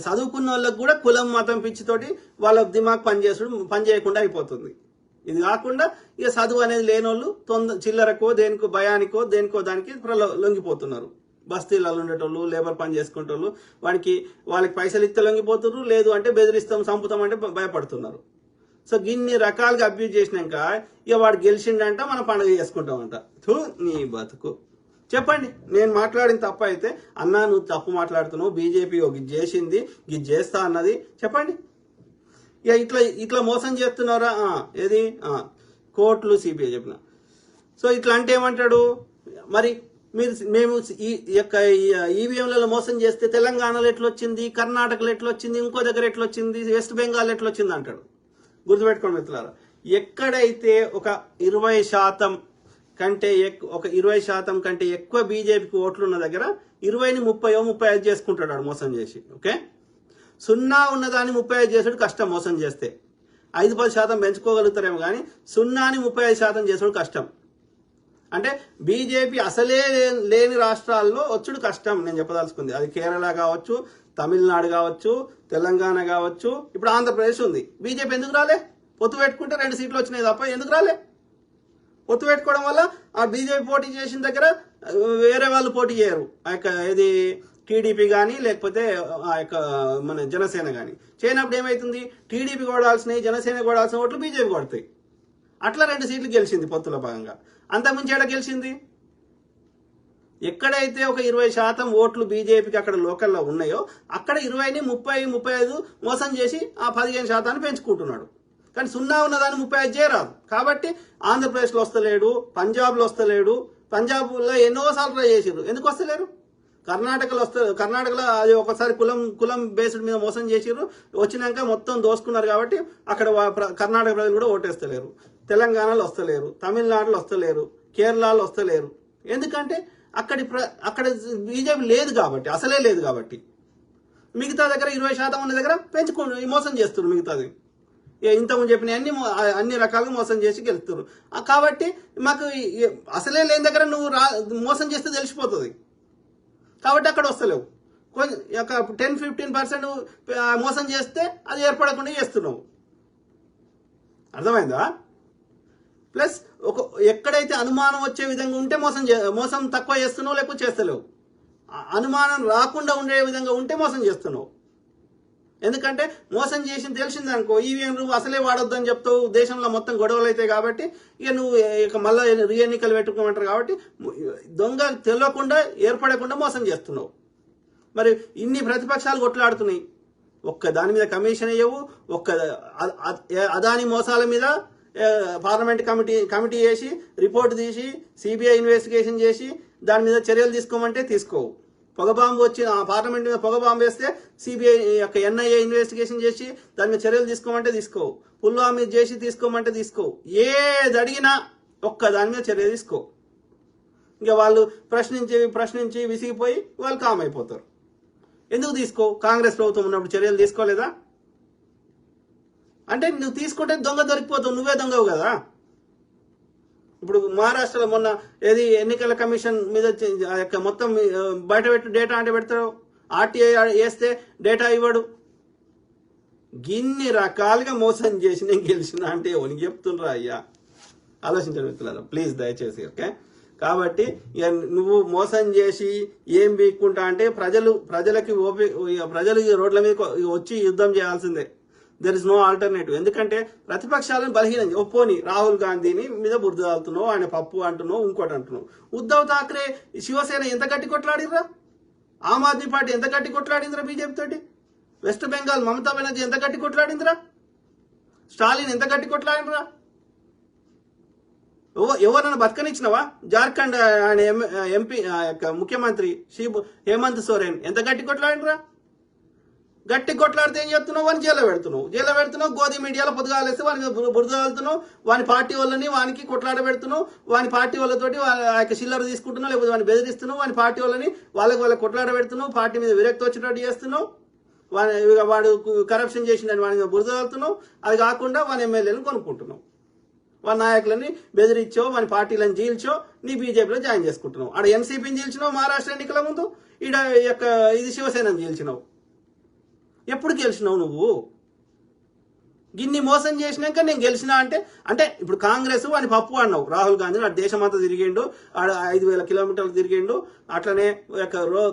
[SPEAKER 1] చదువుకున్న వాళ్ళకు కూడా కులం మతం పిచ్చితోటి వాళ్ళ దిమాగ్ పనిచేయకుండా అయిపోతుంది. ఇది కాకుండా ఇక చదువు అనేది లేనోళ్ళు చిల్లరకో దేనికో భయానికో దానికి లొంగిపోతున్నారు. బస్తీలలో ఉండేటోళ్ళు, లేబర్ పని చేసుకునేటోళ్ళు వాళ్ళకి పైసలు ఇస్తే లొంగిపోతున్నారు, లేదు అంటే బెదిరిస్తాం, చంపుతాం అంటే భయపడుతున్నారు. సో ఇన్ని రకాలుగా అబ్యూజ్ చేసినాక ఇక వాడు గెలిచిండంట, మనం పండుగ చేసుకుంటామంట. నీ బతుకు. చెప్పండి, నేను మాట్లాడిన తప్ప అయితే అన్నా నువ్వు తప్పు మాట్లాడుతున్నావు, బీజేపీ ఇది చేసింది, ఇది చేస్తా అన్నది చెప్పండి. ఇక ఇట్లా మోసం చేస్తున్నారా? ఏది కోర్టులు, సిబిఐ చెప్పిన. సో ఇట్లా అంటే ఏమంటాడు మరి? మేము ఈ యొక్క ఈవీఎంలలో మోసం చేస్తే తెలంగాణలో ఎట్లొచ్చింది, కర్ణాటకలో ఎట్లొచ్చింది, ఇంకో దగ్గర ఎట్లొచ్చింది, వెస్ట్ బెంగాల్ ఎట్లొచ్చింది అంటాడు. గుర్తుపెట్టుకోండి మిత్రులారా, ఎక్కడైతే ఒక 20% కంటే ఎక్కువ బీజేపీకి ఓట్లున్న దగ్గర 20ని 30, 35 చేసుకుంటాడు మోసం చేసి. ఓకే, 0 ఉన్నదాన్ని 35 చేసుడు కష్టం. మోసం చేస్తే 5-10% పెంచుకోగలుగుతారేమో కానీ 0ని 35% చేసుడు కష్టం. అంటే బీజేపీ అసలే లేని రాష్ట్రాల్లో వచ్చుడు కష్టం. నేను చెప్పదలుచుకుంది అది కేరళ కావచ్చు, తమిళనాడు కావచ్చు, తెలంగాణ కావచ్చు, ఇప్పుడు ఆంధ్రప్రదేశ్ ఉంది. బీజేపీ ఎందుకు రాలే? పొత్తు పెట్టుకుంటే 2 సీట్లు వచ్చినాయి తప్ప ఎందుకు రాలే? పొత్తు పెట్టుకోవడం వల్ల ఆ బీజేపీ పోటీ చేసిన దగ్గర వేరే వాళ్ళు పోటీ చేయరు. ఆ యొక్క ఇది టీడీపీ కానీ లేకపోతే ఆ యొక్క మన జనసేన కానీ చేయనప్పుడు ఏమవుతుంది? టీడీపీ కొడాల్సినవి, జనసేన కొడాల్సిన ఓట్లు బీజేపీ కొడతాయి. అట్లా 2 సీట్లు గెలిచింది పొత్తుల భాగంగా. అంతకుమించి ఏడ గెలిచింది? ఎక్కడైతే ఒక 20% ఓట్లు బీజేపీకి అక్కడ లోకల్లో ఉన్నాయో అక్కడ 20ని 30, 35 మోసం చేసి ఆ 15% పెంచుకుంటున్నాడు. కానీ 0 ఉన్నదాన్ని 35 చేయరాదు. కాబట్టి ఆంధ్రప్రదేశ్లో వస్తలేడు, పంజాబ్లో వస్తలేడు. పంజాబ్లో ఎన్నోసార్లు ట్రై చేసారు, ఎందుకు వస్తలేరు? కర్ణాటకలో అది ఒకసారి కులం బేస్డ్ మీద మోసం చేసిర్రు, వచ్చినాక మొత్తం దోసుకున్నారు. కాబట్టి అక్కడ కర్ణాటక ప్రజలు కూడా ఓటేస్తలేరు. తెలంగాణలో వస్తలేరు, తమిళనాడులో వస్తలేరు, కేరళలో వస్తలేరు. ఎందుకంటే అక్కడ బీజేపీ లేదు కాబట్టి, అసలే లేదు కాబట్టి. మిగతా దగ్గర 20% ఉన్న దగ్గర పెంచుకోండి, మోసం చేస్తున్నారు మిగతాది. ఇంతకుముందు చెప్పిన అన్ని రకాలుగా మోసం చేసి గెలుస్తారు. కాబట్టి మాకు అసలే లేని దగ్గర నువ్వు మోసం చేస్తే తెలిసిపోతుంది. కాబట్టి అక్కడ వస్తలేవు. కొంచెం 10-15% మోసం చేస్తే అది ఏర్పడకుండా చేస్తున్నావు. అర్థమైందా? ప్లస్ ఎక్కడైతే అనుమానం వచ్చే విధంగా ఉంటే మోసం తక్కువ చేస్తున్నావు, లేకపోతే చేస్తలేవు. అనుమానం రాకుండా ఉండే విధంగా ఉంటే మోసం చేస్తున్నావు. ఎందుకంటే మోసం చేసి తెలిసిందనుకో ఈవీఎం నువ్వు అసలే వాడొద్దని చెప్తావు, దేశంలో మొత్తం గొడవలు అవుతాయి. కాబట్టి నువ్వు మళ్ళీ రీ ఎన్నికలు పెట్టుకోమంటారు. కాబట్టి దొంగ తెలియకుండా ఏర్పడకుండా మోసం చేస్తున్నావు. మరి ఇన్ని ప్రతిపక్షాలు కొట్లాడుతున్నాయి, ఒక్క దాని మీద కమిషన్ అయ్యవు. అదాని మోసాల మీద పార్లమెంట్ కమిటీ చేసి రిపోర్ట్ తీసి సిబిఐ ఇన్వెస్టిగేషన్ చేసి దాని మీద చర్యలు తీసుకోమంటే తీసుకోవు. పొగబాంబు వచ్చి పార్లమెంట్ మీద పొగబాంబు వేస్తే సిబిఐ ఎన్ఐఏ ఇన్వెస్టిగేషన్ చేసి దాని మీద చర్యలు తీసుకోమంటే తీసుకోవు. పుల్వామా చేసి తీసుకోమంటే తీసుకోవు. ఏది అడిగినా దాని మీద చర్య తీసుకో. ఇంకా వాళ్ళు ప్రశ్నించి విసిగిపోయి వాళ్ళు కామ్ అయిపోతారు. ఎందుకు తీసుకో? కాంగ్రెస్ ప్రభుత్వం ఉన్నప్పుడు చర్యలు తీసుకోలేదా? అంటే నువ్వు తీసుకుంటే దొంగ దొరికిపోతావు, నువ్వే దొంగవు కదా. ఇప్పుడు మహారాష్ట్రలో మొన్న ఎన్నికల కమిషన్ మీద మొత్తం బయట పెట్టి డేటా అంటే పెడతారు. ఆర్టీఐ వేస్తే డేటా ఇవ్వడు. గిన్ని రకాలుగా మోసం చేసి నేను గెలిచిన అంటే ఎవరికి చెప్తుండ్రా అయ్యా? ఆలోచించండి మిత్రులారా, ప్లీజ్ దయచేసి. ఓకే, కాబట్టి నువ్వు మోసం చేసి ఏం బీక్కుంటా అంటే ప్రజలకి ప్రజలు రోడ్ల మీద వచ్చి యుద్ధం చేయాల్సిందే. There is no alternative. ఎందుకంటే ప్రతిపక్షాలను బలహీనం పోని రాహుల్ గాంధీని మీద బురద తాగుతున్నావు, ఆయన పప్పు అంటున్నావు, ఇంకోటి అంటున్నావు. ఉద్ధవ్ ఠాక్రే శివసేన ఎంత గట్టి కొట్లాడినరా? ఆమ్ ఆద్మీ పార్టీ ఎంత గట్టి కొట్లాడిందిరా బీజేపీ తోటి? వెస్ట్ బెంగాల్ మమతా బెనర్జీ ఎంత గట్టి కొట్లాడిందిరా? స్టాలిన్ ఎంత గట్టి కొట్లాడినరా? ఎవరన్నా బతకనిచ్చినవా? జార్ఖండ్ ఆయన ఎంపీ ముఖ్యమంత్రి హేమంత్ సోరెన్ ఎంత గట్టి కొట్లాడినరా? గట్టి కొట్లాడితే ఏం చెప్తున్నావు? వాడిని జైల్లో పెడుతున్నావు. గోధి మీడియాలో పొద్దుగాలేస్తే వాడిని బురద వెళ్తున్నావు. వాని పార్టీ వాళ్ళని వానికి కొట్లాడ పెడుతున్నావు. వాని పార్టీ వాళ్ళతోటి చిల్లర తీసుకుంటున్నావు, లేకపోతే వాడిని బెదిరిస్తున్నావు. వాని పార్టీ వాళ్ళని వాళ్ళకి కొట్లాడ పెడుతున్నావు. పార్టీ మీద విరక్తి వచ్చేటట్టు చేస్తున్నావు. వాడు కరప్షన్ చేసిందని వాని మీద బురద వెళ్తున్నావు. అది కాకుండా వాని ఎమ్మెల్యేలను కొనుక్కుంటున్నావు. వాని నాయకులని బెదిరించో, వాని పార్టీలను చీల్చో నీ బీజేపీలో జాయిన్ చేసుకుంటున్నావు. ఆడ ఎన్సీపీని చీల్చినావు మహారాష్ట్ర ఎన్నికల ముందు, ఇది శివసేనని చీల్చినావు. ఎప్పుడు గెలిచినావు నువ్వు? గిన్ని మోసం చేసినాక నేను గెలిచినా అంటే ఇప్పుడు కాంగ్రెస్ వాని పప్పు అన్నావు. రాహుల్ గాంధీ అటు దేశమంతా తిరిగిండు, ఆడ 5,000 కిలోమీటర్లు తిరిగిండు. అట్లనే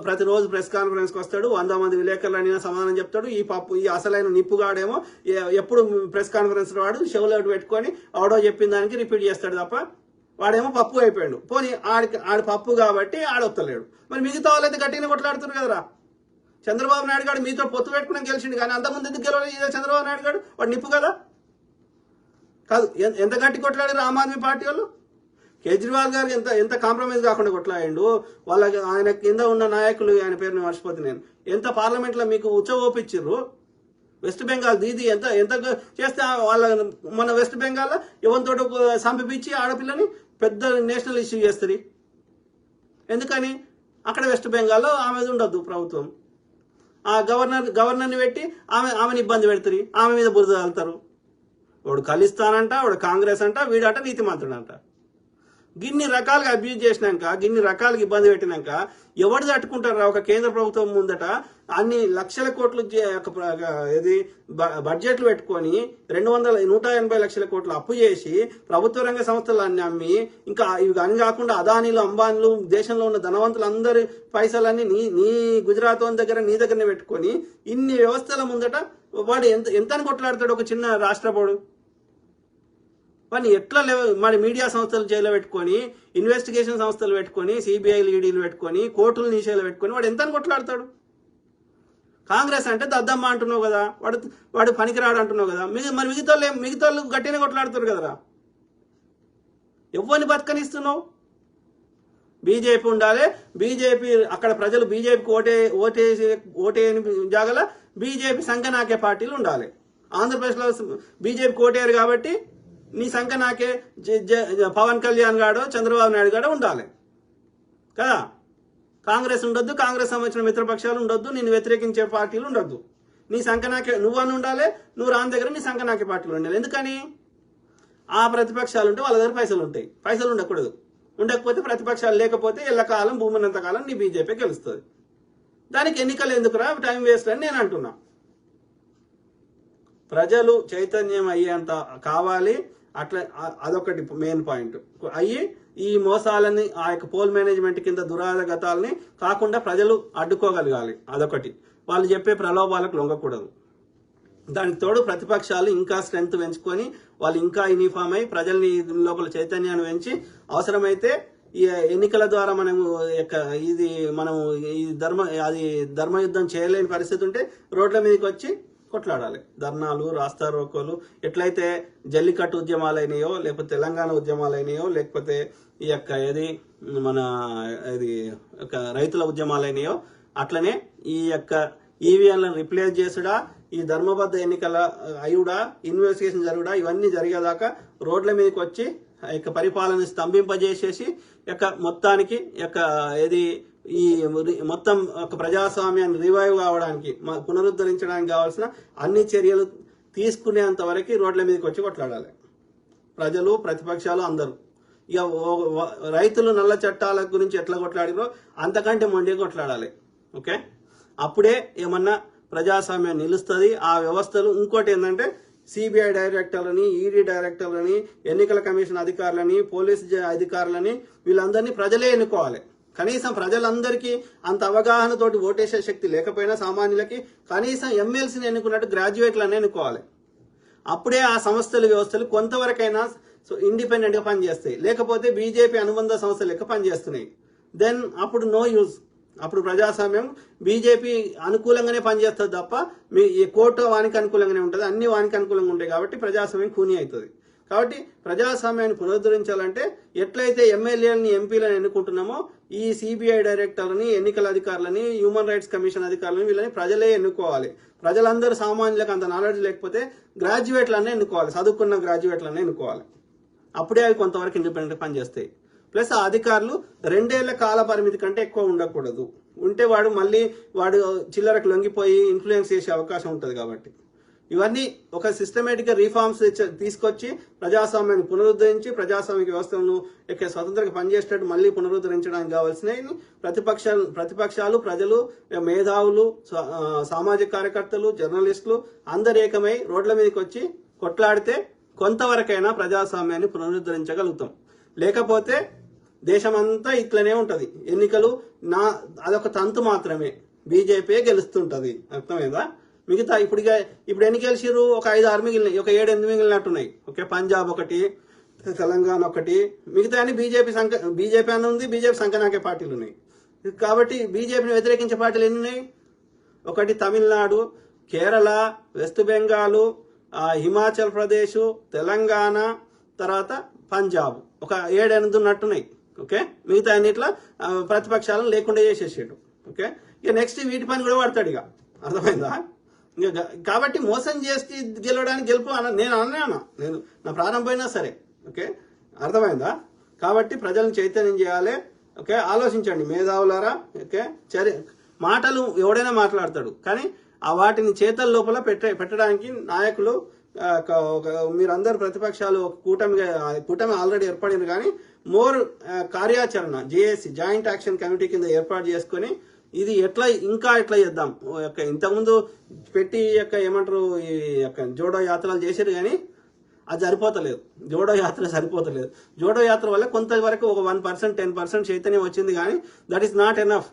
[SPEAKER 1] ప్రతిరోజు ప్రెస్ కాన్ఫరెన్స్కి వస్తాడు, 100 మంది విలేకరులు అయినా సమాధానం చెప్తాడు. ఈ అసలైన నిప్పుగాడేమో ఎప్పుడు ప్రెస్ కాన్ఫరెన్స్ వాడు షోలో పెట్టుకొని ఆడో చెప్పిన దానికి రిపీట్ చేస్తాడు తప్ప వాడేమో పప్పు అయిపోయాడు. పోనీ ఆడి పప్పు కాబట్టి ఆడొత్తలేడు. మరి మిగతా వాళ్ళైతే గట్టిగా కొట్లాడుతున్నారు కదరా. చంద్రబాబు నాయుడు గారు మీతో పొత్తు పెట్టుకుని గెలిచిండు, కానీ అంతకుముందు ఎందుకు గెలవలేదు చంద్రబాబు నాయుడు గారు? వాడు నిప్పు కదా కాదు. ఎంత గట్టి కొట్లాడారు ఆమ్ ఆద్మీ పార్టీ వాళ్ళు? కేజ్రీవాల్ గారు ఎంత కాంప్రమైజ్ కాకుండా కొట్లాడిండు. ఆయన కింద ఉన్న నాయకులు, ఆయన పేరుని మర్చిపోతుంది నేను, ఎంత పార్లమెంట్లో మీకు ఉచ్చవోపిచ్చిర్రు. వెస్ట్ బెంగాల్ దీది ఎంత చేస్తే మన వెస్ట్ బెంగాల్లో ఎవరితోటి సంపిపించి ఆడపిల్లని పెద్ద నేషనల్ ఇష్యూ చేస్తుంది. ఎందుకని? అక్కడ వెస్ట్ బెంగాల్లో ఆమె ఉండొద్దు ప్రభుత్వం. ఆ గవర్నర్ని పెట్టి ఆమెను ఇబ్బంది పెడతారు, ఆమె మీద బురద వెళ్తారు. వాడు ఖలిస్తానంట, వాడు కాంగ్రెస్ అంట, వీడట నీతిమంతుడంట. గిన్ని రకాలుగా అబ్యూజ్ చేసినాక, గిన్ని రకాలుగా ఇబ్బంది పెట్టినాక ఎవరు తట్టుకుంటారా? ఒక కేంద్ర ప్రభుత్వం ముందట అన్ని లక్షల కోట్లు బడ్జెట్లు పెట్టుకొని 180 లక్షల కోట్లు అప్పు చేసి ప్రభుత్వ రంగ సంస్థలన్నీ అమ్మి, ఇంకా ఇవి అని కాకుండా అదానీలు, అంబానీలు, దేశంలో ఉన్న ధనవంతులందరి పైసలన్నీ నీ గుజరాత్ దగ్గర నీ దగ్గరనే పెట్టుకొని ఇన్ని వ్యవస్థల ముందట వాడు ఎంత కొట్లాడతాడు ఒక చిన్న రాష్ట్రపడు? వాడిని ఎట్లా మరి మీడియా సంస్థలు జైల్లో పెట్టుకొని, ఇన్వెస్టిగేషన్ సంస్థలు పెట్టుకొని, సిబిఐలు, ఈడీలు పెట్టుకొని, కోర్టులు నిషేధాలు పెట్టుకొని వాడు ఎంత కొట్లాడతాడు? కాంగ్రెస్ అంటే దద్దమ్మ అంటున్నావు కదా, వాడు పనికిరాడు అంటున్నావు కదా. మరి మిగతా గట్టినే కొట్లాడుతారు కదరా. ఎవరిని బతకనిస్తున్నావు? బీజేపీ ఉండాలి. బీజేపీ అక్కడ ప్రజలు బీజేపీకి ఓటేని జాగల బీజేపీ సంఘ నాకే పార్టీలు ఉండాలి. ఆంధ్రప్రదేశ్లో బీజేపీకి ఓటేరు కాబట్టి నీ సంఘ నాకే పవన్ కళ్యాణ్ గాడు, చంద్రబాబు నాయుడు గాడు ఉండాలి కదా. కాంగ్రెస్ ఉండొద్దు, కాంగ్రెస్ సంబంధించిన మిత్రపక్షాలు ఉండొద్దు, నిన్ను వ్యతిరేకించే పార్టీలు ఉండొద్దు, నీ సంకనాకే నువ్వని ఉండాలి, నువ్వు రాని దగ్గర నీ సంకనాకే పార్టీలు ఉండాలి. ఎందుకని? ఆ ప్రతిపక్షాలు ఉంటే వాళ్ళ దగ్గర పైసలు ఉంటాయి, పైసలు ఉండకూడదు. ఉండకపోతే ప్రతిపక్షాలు లేకపోతే ఎల్లకాలం భూమినంతకాలం నీ బీజేపీ గెలుస్తుంది. దానికి ఎన్నికలు ఎందుకురా, టైం వేస్ట్ అని నేను అంటున్నా. ప్రజలు చైతన్యం అయ్యేంత కావాలి. అట్లా అదొకటి మెయిన్ పాయింట్ అయ్యి ఈ మోసాలని ఆ యొక్క పోల్ మేనేజ్మెంట్ కింద దురాగతాలని కాకుండా ప్రజలు అడ్డుకోగలగాలి. అదొకటి. వాళ్ళు చెప్పే ప్రలోభాలకు లొంగకూడదు. దానికి తోడు ప్రతిపక్షాలు ఇంకా స్ట్రెంగ్త్ పెంచుకొని వాళ్ళు ఇంకా యూనిఫామ్ అయి ప్రజల్ని లోపల చైతన్యాన్ని పెంచి అవసరమైతే ఈ ఎన్నికల ద్వారా మనం ఈ ధర్మయుద్ధం చేయలేని పరిస్థితి ఉంటే రోడ్ల మీదకి వచ్చి కొట్లాడాలి. ధర్నాలు, రాస్తారోకోలు, ఎట్లయితే జల్లికట్టు ఉద్యమాలైనాయో, లేకపోతే తెలంగాణ ఉద్యమాలైనాయో, లేకపోతే ఈ యొక్క రైతుల ఉద్యమాలైనాయో, అట్లనే ఈ యొక్క ఈవీఎంలను రిప్లేస్ చేసుడా, ఈ ధర్మబద్ధ ఎన్నికల అయ్యుడా, ఇన్వెస్టిగేషన్ జరుగుడా, ఇవన్నీ జరిగేదాకా రోడ్ల మీదకి వచ్చి పరిపాలన స్తంభింపజేసేసి మొత్తానికి ఈ మొత్తం ఒక ప్రజాస్వామ్యాన్ని రివైవ్ కావడానికి పునరుద్ధరించడానికి కావాల్సిన అన్ని చర్యలు తీసుకునేంత వరకు రోడ్ల మీదకి వచ్చి కొట్లాడాలి ప్రజలు, ప్రతిపక్షాలు అందరూ. ఇక రైతులు నల్ల చట్టాల గురించి ఎట్లా కొట్లాడినో అంతకంటే మొండిగా కొట్లాడాలి. ఓకే, అప్పుడే ఏమన్నా ప్రజాస్వామ్యం నిలుస్తుంది. ఆ వ్యవస్థలు ఇంకోటి ఏంటంటే సిబిఐ డైరెక్టర్లని, ఈడీ డైరెక్టర్లని, ఎన్నికల కమిషన్ అధికారులని, పోలీస్ అధికారులని వీళ్ళందరినీ ప్రజలే ఎన్నుకోవాలి. కనీసం ప్రజలందరికీ అంత అవగాహనతోటి ఓటేసే శక్తి లేకపోయినా సామాన్యులకి కనీసం ఎమ్మెల్సీని ఎన్నుకున్నట్టు గ్రాడ్యుయేట్లను ఎన్నుకోవాలి. అప్పుడే ఆ సంస్థలు, వ్యవస్థలు కొంతవరకైనా ఇండిపెండెంట్ గా పనిచేస్తాయి. లేకపోతే బీజేపీ అనుబంధ సంస్థలు లెక్క పనిచేస్తున్నాయి. దెన్ అప్పుడు నో యూజ్. అప్పుడు ప్రజాస్వామ్యం బీజేపీ అనుకూలంగానే పనిచేస్తుంది తప్ప ఈ కోర్టు వానికి అనుకూలంగానే ఉంటుంది, అన్ని వానికి అనుకూలంగా ఉంటాయి. కాబట్టి ప్రజాస్వామ్యం కూని అవుతుంది. కాబట్టి ప్రజాస్వామ్యాన్ని పునరుద్ధరించాలంటే ఎట్లయితే ఎమ్మెల్యేలని, ఎంపీలను ఎన్నుకుంటున్నామో ఈ సిబిఐ డైరెక్టర్లని, ఎన్నికల అధికారులని, హ్యూమన్ రైట్స్ కమిషన్ అధికారులని వీళ్ళని ప్రజలే ఎన్నుకోవాలి. ప్రజలందరూ సామాన్యులకు అంత నాలెడ్జ్ లేకపోతే గ్రాడ్యుయేట్లనే ఎన్నుకోవాలి, చదువుకున్న గ్రాడ్యుయేట్లనే ఎన్నుకోవాలి. అప్పుడే అవి కొంతవరకు ఇండిపెండెంట్ పనిచేస్తాయి. ప్లస్ ఆ అధికారులు 2 ఏళ్ల కాల పరిమితి కంటే ఎక్కువ ఉండకూడదు. ఉంటే వాడు చిల్లరకు లొంగిపోయి ఇన్ఫ్లుయెన్స్ చేసే అవకాశం ఉంటుంది. కాబట్టి ఇవన్నీ ఒక సిస్టమేటిక్ గా రిఫార్మ్స్ తీసుకొచ్చి ప్రజాస్వామ్యాన్ని పునరుద్ధరించి ప్రజాస్వామిక వ్యవస్థలను స్వతంత్రంగా పనిచేసేటట్టు మళ్ళీ పునరుద్ధరించడానికి కావాల్సినవి ప్రతిపక్షాలు, ప్రజలు, మేధావులు, సామాజిక కార్యకర్తలు, జర్నలిస్టులు అందరు ఏకమై రోడ్ల మీదకి వచ్చి కొట్లాడితే కొంతవరకైనా ప్రజాస్వామ్యాన్ని పునరుద్ధరించగలుగుతాం. లేకపోతే దేశమంతా ఇట్లనే ఉంటది. ఎన్నికలు అదొక తంతు మాత్రమే, బీజేపీ గెలుస్తుంటది. అర్థమైందా? మిగతా ఇప్పుడు ఎన్ని గెలిచిరు? ఒక 5-6 మిగిలినాయి, ఒక 7-8 మిగిలినట్టున్నాయి. ఓకే, పంజాబ్ ఒకటి, తెలంగాణ ఒకటి, మిగతా అని బీజేపీ అని ఉంది. బీజేపీ సంకనాకే పార్టీలు ఉన్నాయి. కాబట్టి బీజేపీని వ్యతిరేకించే పార్టీలు ఎన్ని ఉన్నాయి? ఒకటి తమిళనాడు, కేరళ, వెస్ట్ బెంగాల్, హిమాచల్ ప్రదేశ్, తెలంగాణ, తర్వాత పంజాబ్, ఒక 7-8 ఉన్నట్టున్నాయి. ఓకే, మిగతా అన్నిట్లా ప్రతిపక్షాలను లేకుండా చేసేసాడు. ఓకే, ఇక నెక్స్ట్ వీటి పని కూడా పడతాడు. ఇక అర్థమైందా? కాబట్టి మోసం చేసి గెలవడానికి నేను అన్నాను, నేను నా ప్రారంభమైనా సరే. ఓకే, అర్థమైందా? కాబట్టి ప్రజలను చైతన్యం చేయాలి. ఓకే, ఆలోచించండి మేధావులారా. ఓకే, మాటలు ఎవడైనా మాట్లాడతాడు, కానీ ఆ వాటిని చేతల లోపల పెట్టడానికి నాయకులు, మీరందరు ప్రతిపక్షాలు కూటమి ఆల్రెడీ ఏర్పడింది, కానీ మోర్ కార్యాచరణ జేఏసీ జాయింట్ యాక్షన్ కమిటీ కింద ఏర్పాటు చేసుకుని ఇది ఇంకా ఎట్లా చేద్దాం. ఇంతకుముందు పెట్టి ఏమంటారు ఈ జోడో యాత్రలు చేశారు, కానీ అది సరిపోతలేదు. జోడో యాత్ర సరిపోతలేదు. జోడో యాత్ర వల్ల కొంతవరకు ఒక 1%, 10% చైతన్యం వచ్చింది, కానీ దట్ ఈస్ నాట్ ఎనఫ్.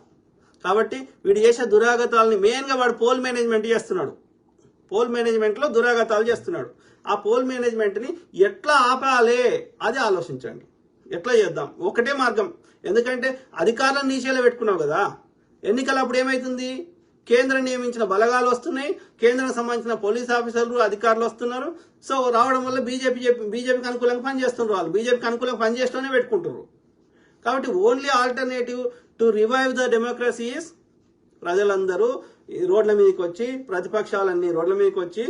[SPEAKER 1] కాబట్టి వీడు చేసే దురాగతాలని మెయిన్గా వాడు పోల్ మేనేజ్మెంట్ చేస్తున్నాడు. పోల్ మేనేజ్మెంట్లో దురాగతాలు చేస్తున్నాడు. ఆ పోల్ మేనేజ్మెంట్ని ఎట్లా ఆపాలి అది ఆలోచించండి. ఎట్లా చేద్దాం? ఒకటే మార్గం. ఎందుకంటే అధికారులను నీచేలా పెట్టుకున్నావు కదా. ఎన్నికలప్పుడు ఏమైతుంది? కేంద్రం నియమించిన బలగాలు వస్తున్నాయి, కేంద్రానికి సంబంధించిన పోలీస్ ఆఫీసర్లు, అధికారులు వస్తున్నారు. సో రావడం వల్ల బీజేపీకి అనుకూలంగా పనిచేస్తున్నారు. వాళ్ళు బీజేపీకి అనుకూలంగా పనిచేస్తూనే పెట్టుకుంటారు. కాబట్టి only alternative to revive the democracy is ప్రజలందరూ రోడ్ల మీదకి వచ్చి, ప్రతిపక్షాలన్నీ రోడ్ల మీదకి వచ్చి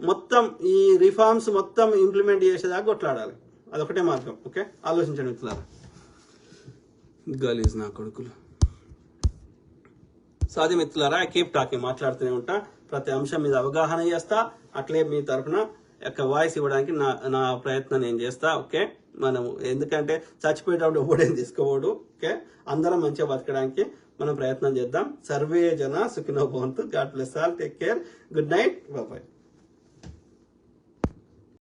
[SPEAKER 1] మొత్తం ఈ రిఫార్మ్స్ మొత్తం ఇంప్లిమెంట్ చేసేదాకా కొట్లాడాలి. అదొకటే మార్గం. ఓకే, ఆలోచించండి మిత్రులారా. గలీజ్ నా కొడుకులు. సో అది మిత్రులారా, కీప్ టాకింగ్, మాట్లాడుతూనే ఉంటా, ప్రతి అంశం మీద అవగాహన చేస్తా, అట్లే మీ తరఫున యొక్క వాయిస్ ఇవ్వడానికి నా ప్రయత్నం నేను చేస్తా. ఓకే, మనం ఎందుకంటే చచ్చిపోయేటప్పుడు ఎవడేం తీసుకోవడు. ఓకే, అందరం మంచిగా బతకడానికి మనం ప్రయత్నం చేద్దాం. సర్వే జన సుఖినో భవంతు. God bless all. Take care. Good night. Bye.